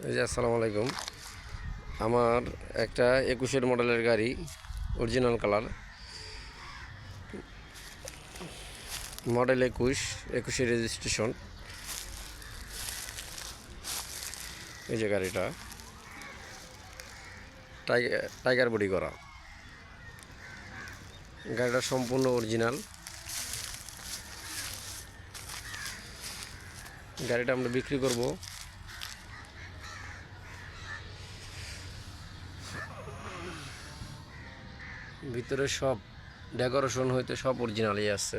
এই যে আসসালামু আলাইকুম। আমার একটা 21-এর মডেলের গাড়ি, অরিজিনাল কালার, মডেল 21-এর রেজিস্ট্রেশন। এই যে গাড়িটা টাইগার বডি করা, গাড়িটা সম্পূর্ণ অরিজিনাল। গাড়িটা আমরা বিক্রি করব। ভিতরে সব ডেকোরেশন হইতে সব অরিজিনালই আছে।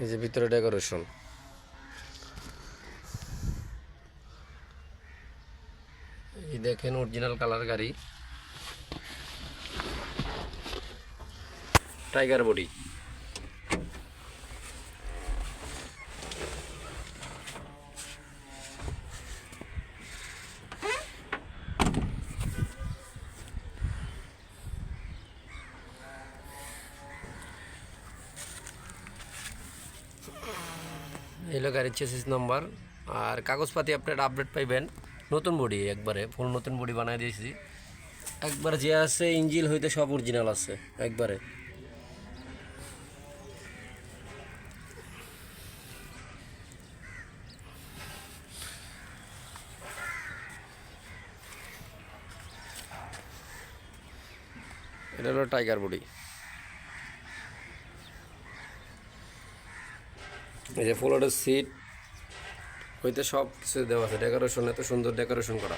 এই যে ভিতরে ডেকোরেশন, এই দেখেন অরিজিনাল কালার গাড়ি, টাইগার বডি। এলো গাড়ির চেসিস নাম্বার, আর কাগজপাতি আপনার আপডেট পাইবেন। নতুন বডি, একবারে ফুল নতুন বডি বানাই দিয়েছি। একবার যে আছে ইঞ্জিল হইতে সব অরিজিনাল আছে একবারে। এটা হলো টাইগার বডি। এই যে ফ্লোরের সিট হইতে সব কিছু দেওয়া আছে, ডেকোরেশন এত সুন্দর ডেকোরেশন করা।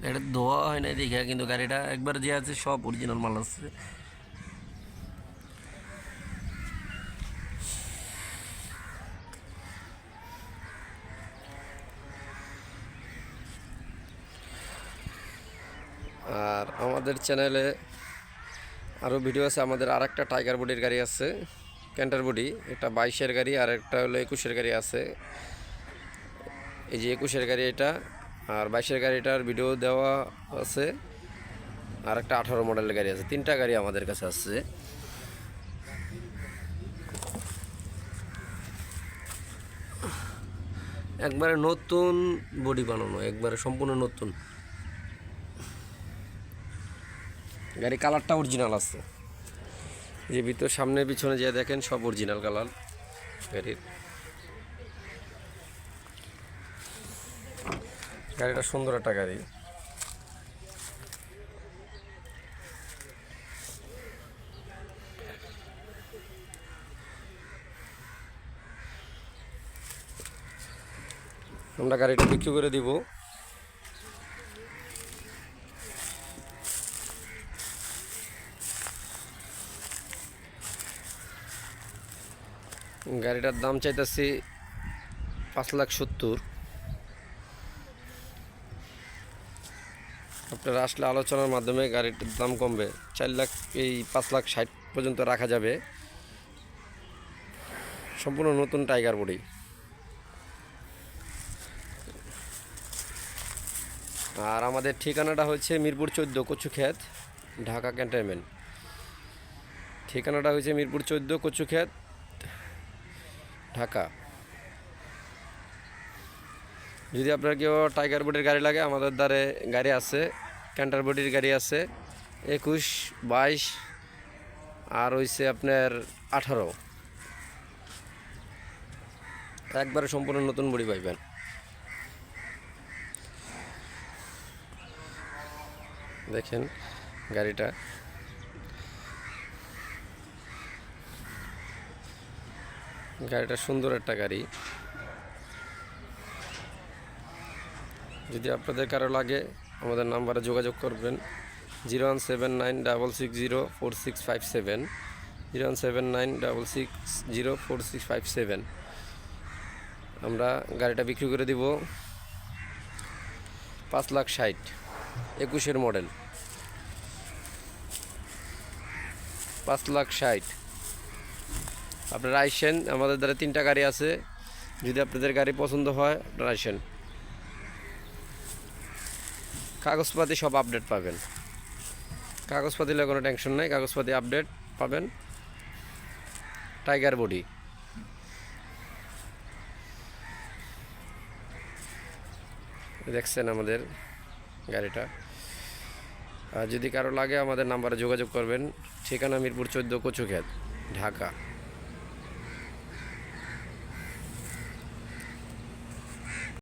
এটা ধোয়া হয় না দেখে, কিন্তু গাড়িটা একবার যে আছে সব অরিজিনাল মাল আছে। আর আমাদের চ্যানেলে আরও ভিডিও আছে। আমাদের আর একটা টাইগার বডির গাড়ি আছে, ক্যান্টার বডি। এটা 22-এর গাড়ি, আর একটা হলো 21-এর গাড়ি আছে। এই যে 21-এর গাড়ি এটা, আর 22-এর গাড়িটার ভিডিও দেওয়া আছে। আর একটা 18 মডেলের গাড়ি আছে। তিনটা গাড়ি আমাদের কাছে আছে। একবারে নতুন বডি বানানো, একবারে সম্পূর্ণ নতুন গাড়ি। কালারটা অরিজিনাল আছে, যে ভিতর সামনে পিছনে যে দেখেন সব অরিজিনাল কালার গাড়ির। গাড়িটা সুন্দর একটা গাড়ি। আমরা গাড়িটা বিক্রি করে দিব। গাড়িটার দাম চাইতেছি 5,70,000। আপনারা আসলে আলোচনার মাধ্যমে গাড়িটার দাম কমবে। 4 লাখ, এই 5,60,000 পর্যন্ত রাখা যাবে। সম্পূর্ণ নতুন টাইগার বডি। আর আমাদের ঠিকানাটা হচ্ছে মিরপুর 14, কচুক্ষেত, ঢাকা ক্যান্টনমেন্ট। ঠিকানাটা হচ্ছে মিরপুর 14, কচুক্ষেত, ঢাকা। যদি আপনার কেউ টাইগার বডির গাড়ি লাগে, আমাদের দ্বারে গাড়ি আছে। ক্যান্টার বডির গাড়ি আছে 21, 22, আর হইছে আপনার 18। একবারে সম্পূর্ণ নতুন বডি পাইবেন। দেখেন গাড়িটা, গাড়িটা সুন্দর একটা গাড়ি। যদি আপনাদের কারো লাগে, আমাদের নাম্বারে যোগাযোগ করবেন। 01796604657, 01796604657। আমরা গাড়িটা বিক্রি করে দিব 5,60,000, 21-এর মডেল, 5,60,000। আপনারা আইসেন, আমাদের দ্বারা 3টা গাড়ি আছে, যদি আপনাদের গাড়ি পছন্দ হয় আপনারা আইসেন। কাগজপাতি সব আপডেট পাবেন, কাগজপাতি নিয়ে কোনো টেনশন নাই, কাগজপাতি আপডেট পাবেন। টাইগার বডি, দেখছেন আমাদের গাড়িটা। আর যদি কারো লাগে আমাদের নাম্বারে যোগাযোগ করবেন। ঠিকানা মিরপুর 14 কচুক্ষেত, ঢাকা।